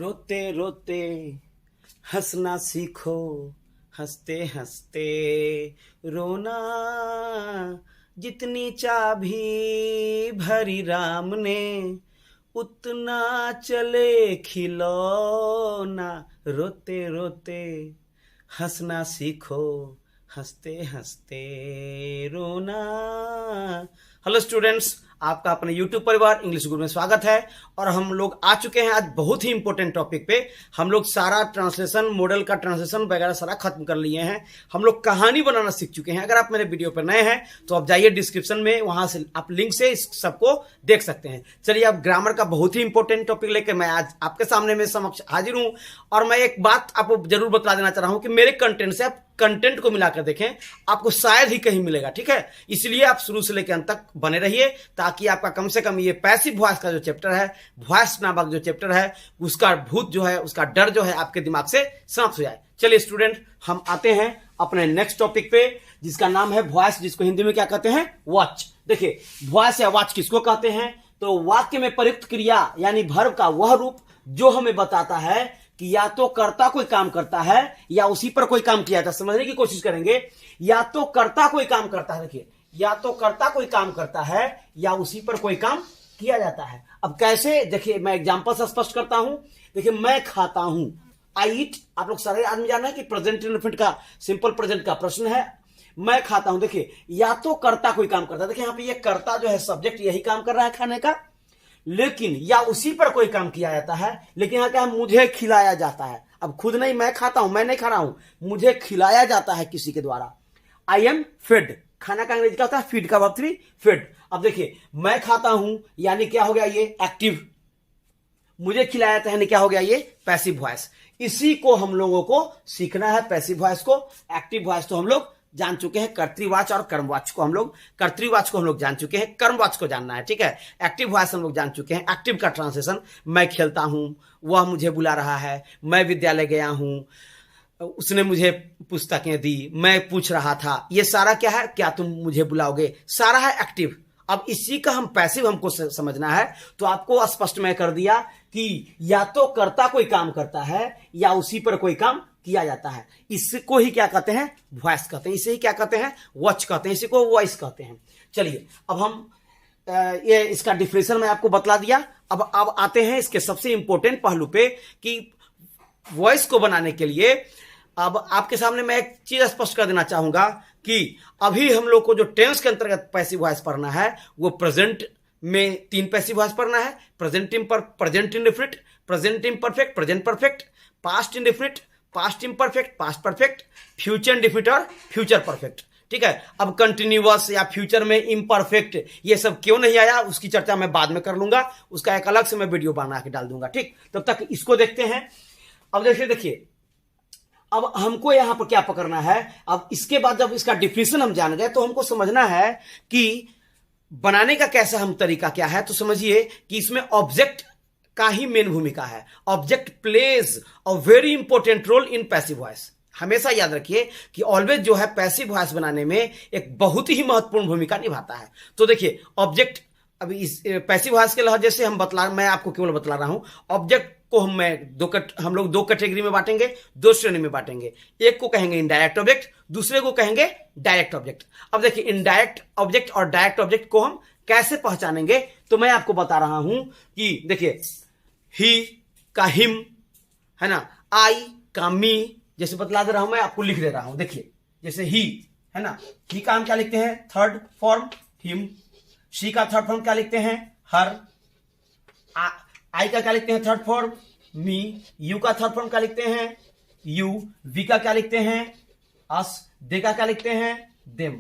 रोते रोते हंसना सीखो, हंसते हंसते रोना। जितनी चाबी भरी राम ने, उतना चले खिलौना। रोते रोते हंसना सीखो, हंसते हंसते रोना। हेलो स्टूडेंट्स, आपका अपने YouTube परिवार इंग्लिश गुरु में स्वागत है। और हम लोग आ चुके हैं आज बहुत ही इंपॉर्टेंट टॉपिक पे। हम लोग सारा ट्रांसलेशन, मॉडल का ट्रांसलेशन वगैरह सारा खत्म कर लिए हैं। हम लोग कहानी बनाना सीख चुके हैं। अगर आप मेरे वीडियो पर नए हैं तो आप जाइए डिस्क्रिप्शन में, वहां से आप लिंक से इस सबको देख सकते हैं। चलिए, अब ग्रामर का बहुत ही इंपॉर्टेंट टॉपिक लेकर मैं आज आपके सामने में समक्ष हाजिर हूं। और मैं एक बात आपको जरूर बता देना चाह रहा हूं कि मेरे कंटेंट से आप कंटेंट को मिलाकर देखें, आपको शायद ही कहीं मिलेगा। ठीक है, इसलिए आप शुरू से लेकर अंत तक बने रहिए, ताकि आपका कम से कम ये पैसिव वॉइस का जो चैप्टर है, वॉइस नामक जो चैप्टर है, उसका भूत जो है, उसका डर जो है आपके दिमाग से समाप्त हो जाए। चलिए स्टूडेंट, हम आते हैं अपने नेक्स्ट टॉपिक पे, जिसका नाम है वॉइस, जिसको हिंदी में क्या कहते हैं? वॉच। देखिए, वॉइस या वॉच किसको कहते हैं? तो वाक्य में प्रयुक्त क्रिया यानी वर्ब का वह रूप जो हमें बताता है कि या तो कर्ता कोई काम करता है या उसी पर कोई काम किया जाता है। समझने की कोशिश करेंगे। या तो कर्ता कोई काम करता है, देखिए, या तो कर्ता कोई काम करता है या उसी पर कोई काम किया जाता है। अब कैसे? देखिए, मैं एग्जांपल से स्पष्ट करता हूं। देखिए, मैं खाता हूं, आई ईट। आप लोग सारे आदमी जाना है कि प्रेजेंट इंडेफिनिट का सिंपल प्रेजेंट का प्रश्न है। मैं खाता हूं, देखिए, या तो कर्ता कोई काम करता है। देखिए, यहां पे ये कर्ता जो है, सब्जेक्ट, यही काम कर रहा है खाने का, लेकिन या उसी पर कोई काम किया जाता है। लेकिन यहां क्या है? मुझे खिलाया जाता है। अब खुद नहीं मैं खाता हूं, मैं नहीं खा रहा हूं, मुझे खिलाया जाता है किसी के द्वारा। I am fed. खाना का अंग्रेजी क्या होता है? फीड का वर्ब 3 फेड। अब देखिए, मैं खाता हूं यानी क्या हो गया? ये एक्टिव। मुझे खिलाया जाता है यानी क्या हो गया? ये पैसिव वॉइस। इसी को हम लोगों को सीखना है, पैसिव वॉइस को। एक्टिव वॉइस तो हम लोग जान चुके हैं, कर्तृवाच और कर्मवाच को हम लोग, कर्तृवाच को हम लोग जान चुके हैं, कर्मवाच को जानना है। ठीक है, एक्टिव वॉइस हम लोग जान चुके हैं। एक्टिव का ट्रांसलेशन, मैं खेलता हूं, वह मुझे बुला रहा है, मैं विद्यालय गया हूं, उसने मुझे पुस्तकें दी, मैं पूछ रहा था। ये सारा क्या है? क्या तुम मुझे बुलाओगे? सारा है एक्टिव। अब इसी का हम पैसिव हमको समझना है। तो आपको स्पष्ट मैं कर दिया कि या तो कर्ता कोई काम करता है या उसी पर कोई काम किया जाता है। इसको ही क्या कहते हैं? वॉइस कहते हैं। इसे ही क्या कहते हैं? वॉच कहते हैं। इसी को वॉइस कहते हैं। चलिए, अब हम ये इसका डिफिनेशन मैं आपको बतला दिया। अब आते हैं इसके सबसे इंपॉर्टेंट पहलू पे कि वॉइस को बनाने के लिए अब आपके सामने मैं एक चीज स्पष्ट कर देना चाहूंगा कि अभी हम लोग को जो टेंस के अंतर्गत पैसिव वॉइस पढ़ना है, वो प्रेजेंट में 3 पैसिव वॉइस पढ़ना है। Present indefinite, present imperfect, present perfect, past indefinite, past imperfect, past perfect, future indefinite और फ्यूचर परफेक्ट। ठीक है, अब कंटिन्यूअस या फ्यूचर में इम्परफेक्ट ये सब क्यों नहीं आया, उसकी चर्चा मैं बाद में कर लूंगा। उसका एक अलग से मैं वीडियो बना के डाल दूंगा। ठीक, तब तक इसको देखते हैं। अब देखिए, अब हमको यहां पर क्या पकड़ना है? अब इसके बाद जब इसका डिफिनेशन हम जान गए तो हमको समझना है कि बनाने का कैसा हम तरीका क्या है। तो समझिए कि इसमें ऑब्जेक्ट का ही मेन भूमिका है। Object plays a very important role in passive voice. हमेशा याद रखिए कि ऑलवेज जो है पैसिव वॉइस बनाने में एक बहुत ही महत्वपूर्ण भूमिका निभाता है। तो देखिए, ऑब्जेक्ट, अभी इस पैसिव वॉइस के लिहाज से मैं आपको केवल बतला रहा हूं। ऑब्जेक्ट को हम लोग 2 कैटेगरी में बांटेंगे, 2 श्रेणी में बांटेंगे। एक को कहेंगे इनडायरेक्ट ऑब्जेक्ट, दूसरे को कहेंगे डायरेक्ट ऑब्जेक्ट। अब देखिए, इनडायरेक्ट ऑब्जेक्ट और डायरेक्ट ऑब्जेक्ट को हम कैसे पहचानेंगे, तो मैं आपको बता रहा हूं कि देखिए, ही का हिम है ना, आई का मी, जैसे बतला दे रहा हूं, मैं आपको लिख दे रहा हूं। देखिए, जैसे ही है ना, ही का हम क्या लिखते हैं? Third form him. शी का थर्ड फॉर्म क्या लिखते हैं? हर। आई का क्या लिखते हैं? Third form me. यू का थर्ड फॉर्म क्या लिखते हैं? यू। वी का क्या लिखते हैं? अस। दे का क्या लिखते हैं? देम।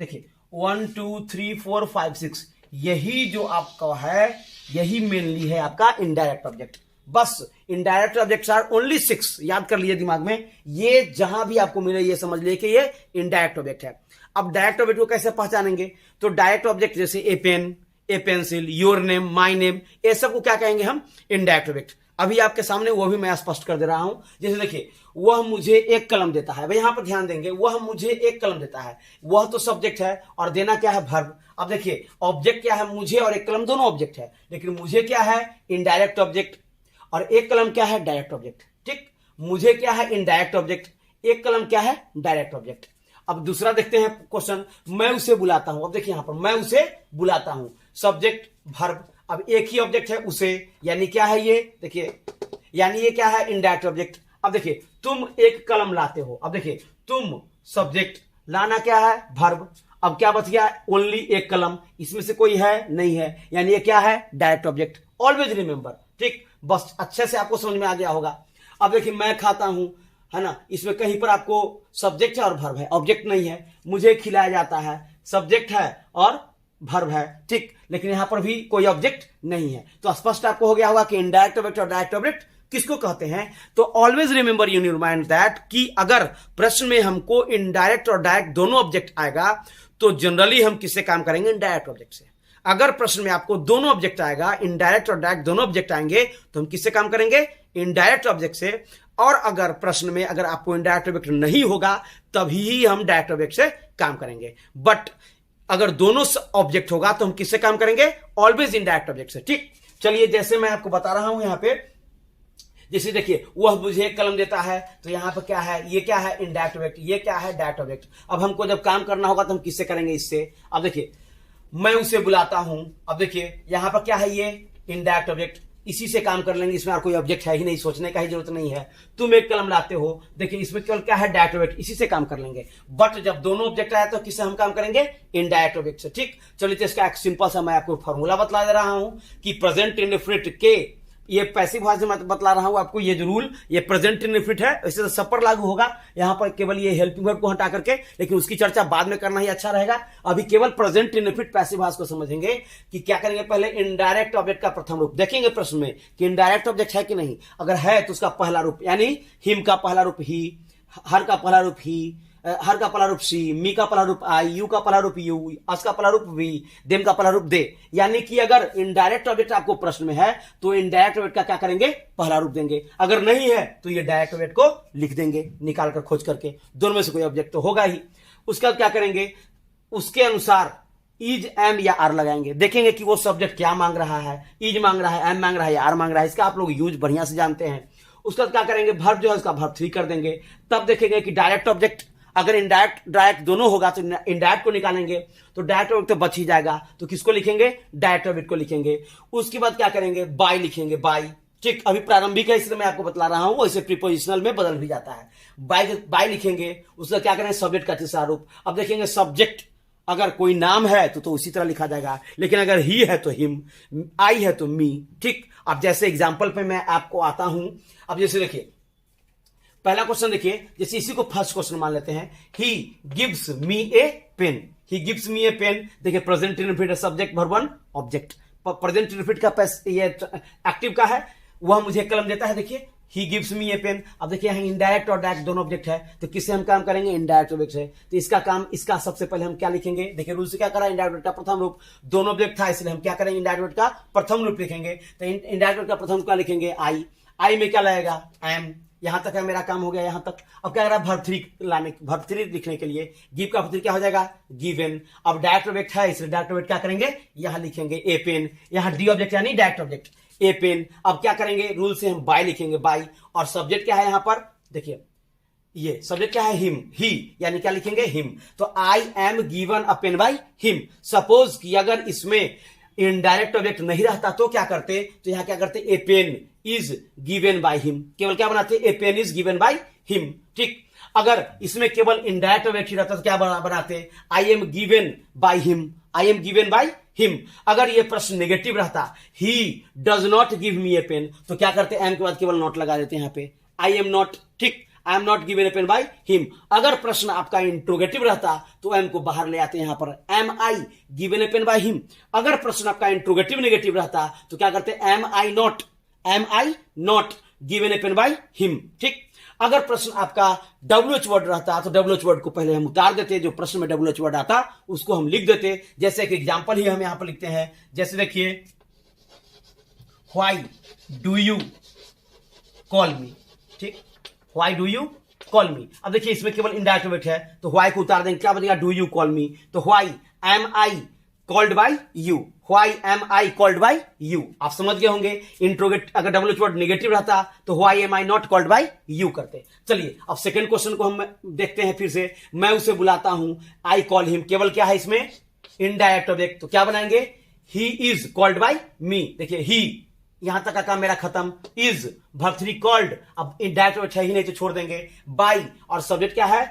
देखिए, 1 2 3 4 5 6, यही जो आपका है, यही मेनली है आपका इनडायरेक्ट ऑब्जेक्ट। बस इनडायरेक्ट ऑब्जेक्ट्स आर ओनली 6। याद कर लिए दिमाग में, ये जहां भी आपको मिले ये समझ लिए कि ये इनडायरेक्ट ऑब्जेक्ट है। अब डायरेक्ट ऑब्जेक्ट को कैसे पहचानेंगे? तो डायरेक्ट ऑब्जेक्ट जैसे a pen, a pencil, your name, my name, ये सब को क्या कहेंगे हम? Indirect object. अभी आपके सामने वो भी मैं स्पष्ट कर दे रहा हूं। जैसे देखिए, वह मुझे एक कलम देता है। भाई यहां पर ध्यान देंगे, वह मुझे एक कलम देता है, वह तो सब्जेक्ट है और देना क्या है? वर्ब। अब देखिए, ऑब्जेक्ट क्या है? मुझे और एक कलम दोनों ऑब्जेक्ट है, लेकिन मुझे क्या है? Indirect object. और एक कलम क्या है, डायरेक्ट ऑब्जेक्ट। ठीक, मुझे क्या है, इनडायरेक्ट ऑब्जेक्ट, एक कलम क्या है, डायरेक्ट ऑब्जेक्ट। अब दूसरा देखते हैं क्वेश्चन, मैं उसे बुलाता हूं। अब देखिए यहां पर मैं उसे बुलाता हूं, सब्जेक्ट वर्ब। अब एक ही ऑब्जेक्ट है उसे, यानी क्या है ये, देखिए यानी ये क्या है, इनडायरेक्ट ऑब्जेक्ट। अब देखिए तुम एक कलम लाते हो। अब देखिए तुम सब्जेक्ट, लाना क्या है, वर्ब। अब क्या बच गया, ओनली एक कलम, इसमें से कोई है नहीं है, यानी ये क्या है, डायरेक्ट ऑब्जेक्ट। ऑलवेज रिमेंबर, ठीक, बस अच्छे से आपको समझ में आ गया होगा। अब देखिए मैं खाता हूं, है ना, इसमें कहीं पर आपको सब्जेक्ट है और वर्ब है, ऑब्जेक्ट नहीं है। मुझे खिलाया जाता है, सब्जेक्ट है और वर्ब है, ठीक, लेकिन यहां पर भी कोई ऑब्जेक्ट नहीं है। तो स्पष्ट आपको हो गया होगा कि इनडायरेक्ट ऑब्जेक्ट और डायरेक्ट ऑब्जेक्ट किसको कहते हैं। तो always remember in your mind that कि अगर प्रश्न में हमको इनडायरेक्ट और डायरेक्ट दोनों ऑब्जेक्ट आएगा तो जनरली हम किससे काम करेंगे, इनडायरेक्ट ऑब्जेक्ट से। अगर प्रश्न में आपको दोनों ऑब्जेक्ट आएगा, इनडायरेक्ट और डायरेक्ट दोनों ऑब्जेक्ट आएंगे, तो हम किससे काम करेंगे, इनडायरेक्ट ऑब्जेक्ट से। और अगर प्रश्न में अगर आपको इनडायरेक्ट ऑब्जेक्ट नहीं होगा तभी ही हम डायरेक्ट ऑब्जेक्ट से काम करेंगे। बट अगर दोनों ऑब्जेक्ट होगा तो हम किससे काम करेंगे, ऑलवेज इनडायरेक्ट ऑब्जेक्ट से। ठीक, चलिए जैसे मैं आपको बता रहा हूं यहां पे, जैसे देखिए वह मुझे एक कलम देता है, तो यहां पर क्या है, ये क्या है, इनडायरेक्ट ऑब्जेक्ट, ये क्या है, डायरेक्ट ऑब्जेक्ट। अब हमको जब काम करना होगा तो हम किससे करेंगे, इससे। अब देखिए मैं उसे बुलाता हूं। अब देखिए यहां पर क्या है, ये इनडायरेक्ट ऑब्जेक्ट, इसी से काम कर लेंगे, इसमें और कोई ऑब्जेक्ट है ही नहीं, सोचने का ही जरूरत नहीं है। तुम एक कलम लाते हो, देखिए इसमें केवल क्या है, डायरेक्ट ऑब्जेक्ट, इसी से काम कर लेंगे। बट जब दोनों ऑब्जेक्ट आया तो किससे हम काम करेंगे, इनडायरेक्ट ऑब्जेक्ट से। ठीक, चलिए तो इसका एक सिंपल सा मैं आपको फॉर्मूला बतला दे रहा हूं कि प्रेजेंट इंडेफिनिट के, ये पैसिव वॉइस में मैं बतला रहा हूं आपको, ये जो रूल, ये प्रेजेंट इंडेफिनिट है, इससे तो सब पर लागू होगा। यहां पर केवल ये हेल्पिंग वर्ब को हटा करके, लेकिन उसकी चर्चा बाद में करना ही अच्छा रहेगा। अभी केवल प्रेजेंट इंडेफिनिट पैसिव वॉइस को समझेंगे कि क्या करेंगे। पहले इनडायरेक्ट ऑब्जेक्ट का प्रथम रूप देखेंगे प्रश्न में कि इनडायरेक्ट ऑब्जेक्ट है कि नहीं। अगर है तो उसका पहला रूप, यानी हिम का पहला रूप ही, हर का पहला रूप ही, हर का पहला रूप सी, मी का पहला रूप आई, यू का पहला रूप यू, अस का पहला रूप वी, देम का पहला रूप दे। यानी कि अगर इनडायरेक्ट ऑब्जेक्ट आपको प्रश्न में है तो इनडायरेक्ट ऑब्जेक्ट का क्या करेंगे, पहला रूप देंगे। अगर नहीं है तो ये डायरेक्ट ऑब्जेक्ट को लिख देंगे निकाल कर खोज करके, दोनों में से कोई ऑब्जेक्ट तो होगा ही। उसका क्या करेंगे, उसके अनुसार इज, एम या आर लगाएंगे। देखेंगे कि वो सब्जेक्ट क्या मांग रहा है, इज मांग रहा है, एम मांग रहा है या आर मांग रहा है, इसका आप लोग यूज बढ़िया से जानते हैं। उसका क्या करेंगे, वर्ब जो है उसका वर्ब 3 कर देंगे। तब देखेंगे कि डायरेक्ट ऑब्जेक्ट, अगर इनडायरेक्ट डायरेक्ट दोनों होगा तो इनडायरेक्ट को निकालेंगे, तो डायरेक्ट ऑब्जेक्ट तो बच ही जाएगा, तो किसको लिखेंगे, डायरेक्ट ऑब्जेक्ट को लिखेंगे। उसके बाद क्या करेंगे, बाय लिखेंगे, बाय। ठीक, अभी प्रारंभिक है इसलिए मैं आपको बतला रहा हूं, वैसे प्रीपोजिशनल में बदल भी जाता है। बाय लिखेंगे, उसका क्या करेंगे, सब्जेक्ट का तीसरा रूप। अब देखेंगे सब्जेक्ट अगर कोई नाम है तो उसी तरह लिखा जाएगा, लेकिन अगर ही है तो हिम, आई है तो मी। ठीक, अब जैसे एग्जाम्पल पे मैं आपको आता हूं। अब जैसे देखिए पहला क्वेश्चन देखिए, जैसे इसी को फर्स्ट क्वेश्चन मान लेते हैं, he gives me a pen, he gives me a pen. देखिए present indefinite subject verb 1 object, present indefinite का ये एक्टिव का है, वह मुझे कलम देता है। देखिए ही गिव्स मी ए पेन। अब देखिए यहाँ इनडायरेक्ट और डायरेक्ट दोनों ऑब्जेक्ट है, तो किससे हम काम करेंगे, इनडायरेक्ट ऑब्जेक्ट से। तो इसका काम, इसका सबसे पहले हम क्या लिखेंगे, देखिए रूल से क्या करा, इनडायरेक्ट का प्रथम रूप, दोनों ऑब्जेक्ट था इसलिए हम क्या करेंगे, इनडायरेक्ट का प्रथम रूप लिखेंगे। तो इनडायरेक्ट का प्रथम क्या लिखेंगे, आई, आई में क्या लगेगा, एम। यहां तक है मेरा काम हो गया यहां तक। अब क्या करा, वर्ब 3 लाने, वर्ब 3 लिखने के लिए गिव का वर्ब 3 क्या हो जाएगा, गिवन। अब डायरेक्ट ऑब्जेक्ट है इसलिए डायरेक्ट ऑब्जेक्ट क्या करेंगे, यहां लिखेंगे ए पेन, यहां डी ऑब्जेक्ट यानी डायरेक्ट ऑब्जेक्ट ए पेन। अब क्या करेंगे, रूल से हम बाय लिखेंगे, बाय। और सब्जेक्ट क्या है यहां पर, देखिए ये सब्जेक्ट क्या है, हिम, ही, यानी क्या लिखेंगे, हिम। तो I am given a pen by him. Suppose कि अगर इसमें इनडायरेक्ट ऑब्जेक्ट नहीं रहता तो क्या करते, तो यहां क्या करते, a pen is given by him, केवल क्या बनाते, a pen is given by him. ठीक, अगर इसमें केवल इनडायरेक्ट ऑब्जेक्ट ही रहता तो क्या बनाते, I am given by him, I am given by him. अगर ये प्रश्न नेगेटिव रहता, he does not give me a pen, तो क्या करते, एम के बाद केवल नॉट लगा देते हैं यहां पे, आई एम नॉट। ठीक, I am not given a pen by him. अगर प्रश्न आपका इंट्रोगेटिव रहता तो एम को बाहर ले आते हैं यहां पर, am I given a pen by him. अगर प्रश्न आपका इंट्रोगेटिव नेगेटिव रहता तो क्या करते, am I not, am I not given a pen by him. ठीक, अगर प्रश्न आपका WH वर्ड रहता तो WH वर्ड को पहले हम उतार देते, जो प्रश्न में WH वर्ड आता उसको हम लिख देते। जैसे एक एग्जांपल ही हम यहां पर लिखते हैं, जैसे देखिए why do you call me. ठीक, why do you call me. अब देखिए इसमें केवल इनडायरेक्ट ऑब्जेक्ट है तो व्हाई को उतार देंगे, क्या बनेगा, डू यू कॉल मी। तो why am I called by you, why am I called by you. आप समझ गए होंगे। इंट्रोगेट अगर डब्ल्यूएच वर्ड नेगेटिव रहता तो why am I not called by you करते। चलिए अब सेकंड क्वेश्चन को हम देखते हैं फिर से। मैं उसे बुलाता हूं, आई कॉल हिम, केवल क्या है इसमें इनडायरेक्ट ऑब्जेक्ट, तो क्या बनाएंगे ही इज कॉल्ड बाय मी। देखिए ही, यहां तक का काम मेरा खत्म। इज वर्ब 3 कॉल्ड, अब इनडायरेक्ट ऑब्जेक्ट है ही नहीं तो छोड़ देंगे। बाय और सब्जेक्ट क्या है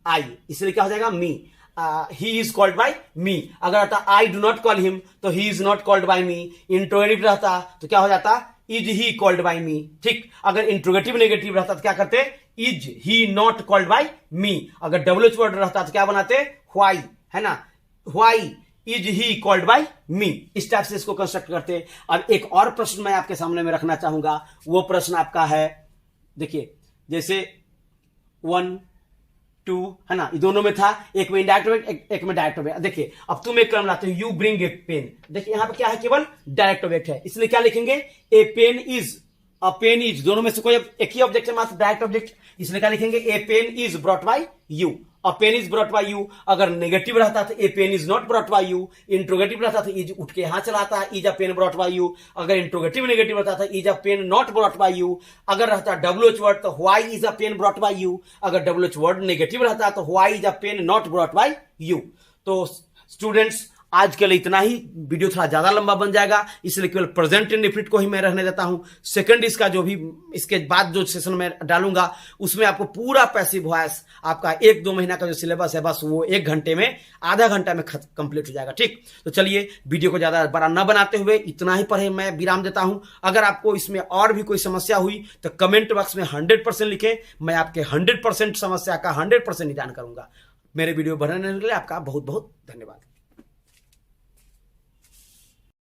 आई, इसलिए क्या हो जाएगा me. He is called by me. अगर रहता I do not call him तो he is not called by me. Interrogative रहता तो क्या हो जाता is he called by me. ठीक, अगर इंट्रोगेटिव नेगेटिव रहता तो क्या करते is he not called by me. अगर डब्ल्यूएच वर्ड रहता तो क्या बनाते व्हाई, है ना, why is he called by me. इस टाइप से इसको कंस्ट्रक्ट करते। अब एक और प्रश्न मैं आपके सामने में रखना चाहूंगा। वो प्रश्न आपका है, देखिए जैसे 1 2 है ना, ये दोनों में था, एक में इनडायरेक्ट एक में डायरेक्ट ऑब्जेक्ट। देखिए अब तुम एक क्रम लाते हो, यू ब्रिंग ए पेन। देखिए यहां पे क्या है केवल डायरेक्ट ऑब्जेक्ट है, इसलिए क्या लिखेंगे a pen is, a pen is, दोनों में से कोई एक ही ऑब्जेक्ट है मात्र डायरेक्ट ऑब्जेक्ट, इसलिए क्या लिखेंगे a pen is brought by you. A pen is brought by you. अगर नेगेटिव रहता तो a pen is not brought by you. Interrogative रहता तो इज उठ के यहां चलाता है, is a pen brought by you. अगर इंट्रोगेटिव नेगेटिव रहता था is a pen not brought by you. अगर रहता डब्ल्यूएच वर्ड तो why is a pen brought by you. अगर डब्ल्यूएच वर्ड नेगेटिव रहता तो why is a pen not brought by you. तो स्टूडेंट्स आज के लिए इतना ही, वीडियो थोड़ा ज्यादा लंबा बन जाएगा, इसलिए केवल प्रेजेंट इंडेफिनिट को ही मैं रहने देता हूं। सेकंड इसका जो भी इसके बाद जो सेशन में डालूंगा उसमें आपको पूरा पैसिव वॉइस आपका 1-2 महीना का जो सिलेबस है बस वो 1 घंटे में, आधा घंटा में कंप्लीट हो जाएगा। ठीक, तो चलिए वीडियो को ज्यादा बड़ा न बनाते हुए इतना ही पर मैं विराम देता हूं। अगर आपको इसमें और भी कोई समस्या हुई तो कमेंट बॉक्स में 100% लिखें, मैं आपके 100% समस्या का 100% निदान करूंगा। मेरे वीडियो बनाने के लिए आपका बहुत बहुत धन्यवाद।